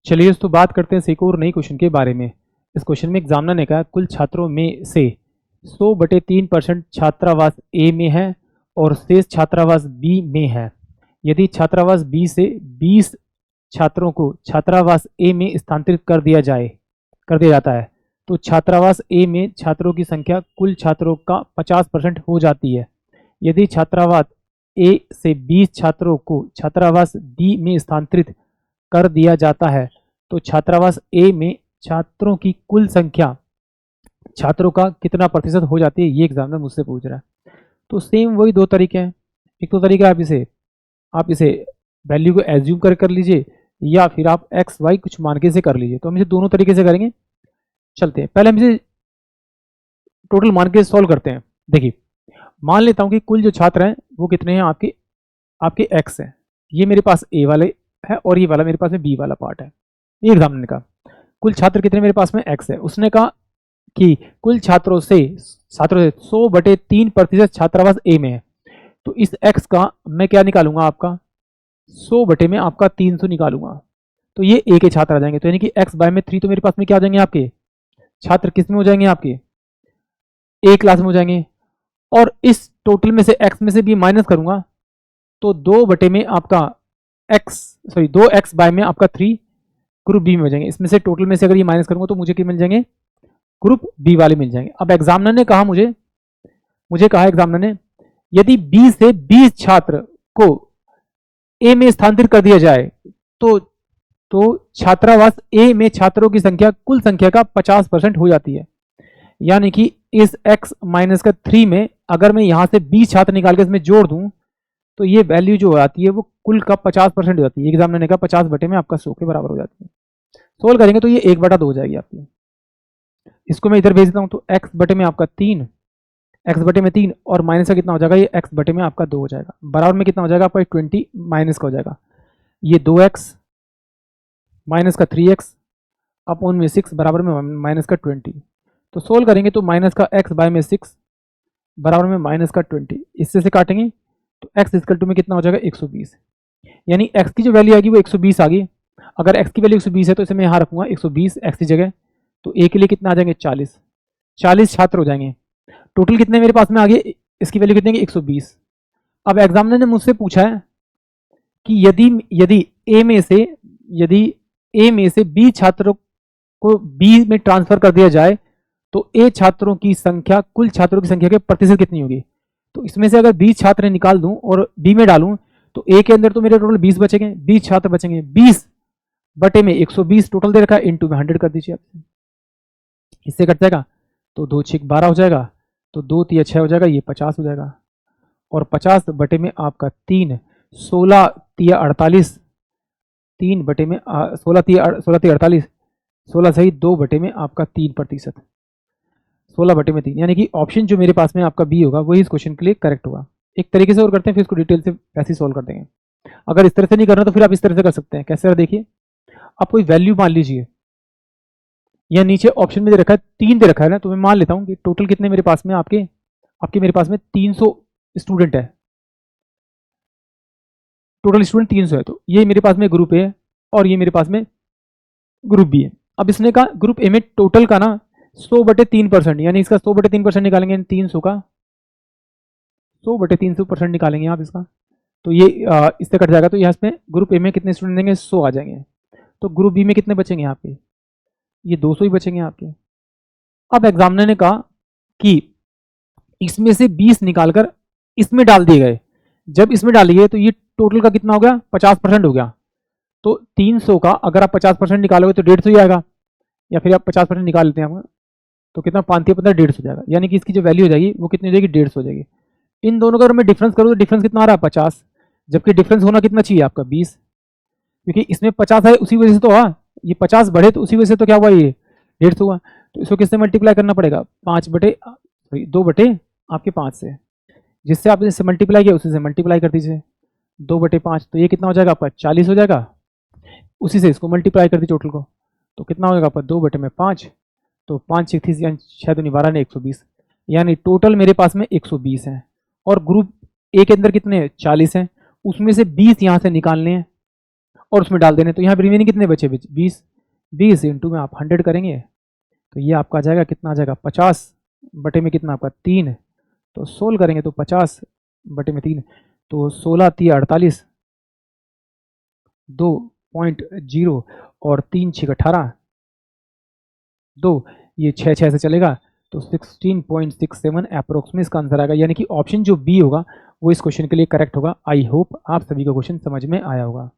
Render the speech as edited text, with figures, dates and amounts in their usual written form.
चलिए दोस्तों बात करते हैं एक और नई क्वेश्चन के बारे में। इस क्वेश्चन में एग्जामिनर ने कहा कुल छात्रों में से 100/3% छात्रावास ए में है और शेष छात्रावास बी में है। यदि छात्रावास बी से 20 छात्रों को छात्रावास ए में स्थानांतरित कर दिया जाता है तो छात्रावास ए में छात्रों की संख्या कुल छात्रों का 50% हो जाती है। यदि छात्रावास ए से 20 छात्रों को छात्रावास बी में स्थानांतरित कर दिया जाता है तो छात्रावास ए में छात्रों की कुल संख्या छात्रों का कितना प्रतिशत हो जाती है, ये एग्जामिनर मुझसे पूछ रहा है। तो सेम वही दो तरीके हैं। एक तो तरीका आप इसे वैल्यू को एज्यूम कर लीजिए या फिर आप एक्स वाई कुछ मान के से कर लीजिए। तो हम इसे दोनों तरीके से करेंगे। चलते हैं, पहले हम इसे टोटल मान के सॉल्व करते हैं। देखिए, मान लेता हूं कि कुल जो छात्र हैं वो कितने हैं, आपके एक्स हैं। ये मेरे पास ए वाले है और ये वाला मेरे पास में बी वाला पार्ट है। ये एग्जामिनर ने कहा कुल छात्र कितने मेरे पास में एक्स है। उसने कहा कि कुल छात्रों से 100/3% छात्रावास ए में है। तो इस एक्स का मैं क्या निकालूंगा, आपका 100 में आपका 300 निकालूंगा। तो ये ए के छात्र आ जाएंगे। तो यानी कि एक्स बाय में 3 तो मेरे पास में क्या आ जाएंगे, आपके छात्र किस में हो जाएंगे, आपके ए क्लास में हो जाएंगे। और इस टोटल में से एक्स में से भी माइनस करूंगा तो 2 में आपका एक्स 2x बाय में आपका 3 ग्रुप बी में हो जाएंगे। इसमें से टोटल में से अगर ये माइनस करूंगा तो मुझे क्या मिल जाएंगे, ग्रुप बी वाले मिल जाएंगे। अब एग्जामिनर ने कहा मुझे कहा एग्जामिनर ने यदि बी से 20 छात्र को ए में स्थानांतरित कर दिया जाए तो छात्रावास ए में छात्रों की संख्या कुल संख्या का 50% हो जाती है। यानी कि इस x माइनस का 3 में अगर मैं यहां से 20 छात्र निकाल के इसमें जोड़ दूं तो ये वैल्यू जो आती है वो कुल का 50% हो जाती है। एग्जामिनर ने कहा 50 में आपका 100 के बराबर हो जाती है। सोल्व करेंगे तो ये 1/2 हो जाएगी आपकी। इसको मैं इधर भेज देता हूं तो x में आपका 3, x में 3 और माइनस का कितना हो जाएगा, ये x में आपका 2 हो जाएगा। बराबर में कितना हो जाएगा आपका 20 माइनस का हो जाएगा। ये 2x माइनस का 3x अपॉन में 6 बराबर में माइनस का 20। तो सोल्व करेंगे तो माइनस का x बाय में 6 बराबर में माइनस का 20। इससे से काटेंगे तो x इक्वल टू में कितना हो जाएगा 120। यानी x की जो वैल्यू आएगी वो 120 आ गई। अगर x की वैल्यू 120 है तो इसे मैं यहाँ रखूंगा 120 x की जगह। तो a के लिए कितना आ जाएंगे 40 छात्र हो जाएंगे। टोटल कितने मेरे पास में आ गए, इसकी वैल्यू कितनी है 120। अब एग्जामिनर ने मुझसे पूछा है कि यदि ए में से बी छात्रों को बी में ट्रांसफर कर दिया जाए तो ए छात्रों की संख्या कुल छात्रों की संख्या के प्रतिशत कितनी होगी। तो इसमें से अगर 20 छात्र निकाल दूं और बी में डालूं तो ए के अंदर तो मेरे टोटल 20 बचेंगे, 20 छात्र बचेंगे। 20 में 120 टोटल दे रखा है, इंटू में 100 कर दीजिए आप। इससे कट जाएगा तो 2 6 12 हो जाएगा, तो 2 3 6 हो जाएगा, ये 50 हो जाएगा। और 50 में आपका 3 16 3 48, 3 में 16 3 48, 16 सही 2 में आपका 3%, 16 में 3। यानी कि ऑप्शन जो मेरे पास में आपका बी होगा वही इस क्वेश्चन के लिए करेक्ट होगा। एक तरीके से और करते हैं फिर इसको डिटेल से वैसे ही सोल्व कर देंगे। अगर इस तरह से नहीं करना तो फिर आप इस तरह से कर सकते हैं। कैसे, देखिए आप कोई वैल्यू मान लीजिए, या नीचे ऑप्शन में दे रखा है 3 दे रखा है ना, तो मैं मान लेता हूं कि टोटल कितने मेरे पास में आपके मेरे पास में 300 स्टूडेंट है। टोटल स्टूडेंट 300 है। तो ये मेरे पास में ग्रुप ए है और ये मेरे पास में ग्रुप बी है। अब इसने कहा ग्रुप ए में टोटल का ना 100/3%, यानी इसका 100/3% निकालेंगे 300 का, 100/300% निकालेंगे आप इसका। तो ये इससे कट जाएगा। तो यहाँ इसमें ग्रुप ए में कितने स्टूडेंट देंगे 100 आ जाएंगे। तो ग्रुप बी में कितने बचेंगे आपके, ये 200 ही बचेंगे आपके। अब एग्जामिनर ने कहा कि इसमें से 20 निकालकर इसमें डाल दिए गए। जब इसमें डालिए तो ये टोटल का कितना हो गया 50% हो गया। तो 300 का अगर आप 50% निकालोगे तो 150 ही आएगा, या फिर आप 50% निकाल लेते हैं आप तो कितना 5 15 150 हो जाएगा। यानी कि इसकी जो वैल्यू हो जाएगी वो कितनी हो जाएगी 150 हो जाएगी। इन दोनों का अगर मैं डिफरेंस करूँ तो डिफरेंस कितना आ रहा है 50, जबकि डिफरेंस होना कितना चाहिए आपका 20, क्योंकि इसमें 50 है उसी वजह से तो हुआ, ये 50 बढ़े तो उसी वजह से तो क्या हुआ ये 150 हुआ। तो इसको किससे मल्टीप्लाई करना पड़ेगा 2 आपके 5 से, जिससे आपने इससे मल्टीप्लाई किया उसी से मल्टीप्लाई कर दीजिए 2/5। तो ये कितना हो जाएगा आपका 40 हो जाएगा। उसी से इसको मल्टीप्लाई कर दी टोटल को, तो कितना हो जाएगा आपका 2/5। तो 5 6 30 यानी 6 दूनी 12 ने 120, यानी टोटल मेरे पास में 120 है। और ग्रुप ए के अंदर कितने 40 हैं, उसमें से 20 यहाँ से निकालने हैं और उसमें डाल देने। तो यहाँ पे रिमेनिंग कितने बचे? 20। 20 इंटू में आप 100 करेंगे तो ये आपका आ जाएगा, कितना आ जाएगा? 50 बटे में कितना आपका? 3। तो सोल्व करेंगे तो 50 बटे में 3, तो 16 3 48, 2.0 और 3 6 18, 2, ये 6 6 से चलेगा तो 16.67 अप्रोक्स में इसका आंसर आएगा। यानी कि ऑप्शन जो बी होगा वो इस क्वेश्चन के लिए करेक्ट होगा। आई होप आप सभी को क्वेश्चन समझ में आया होगा।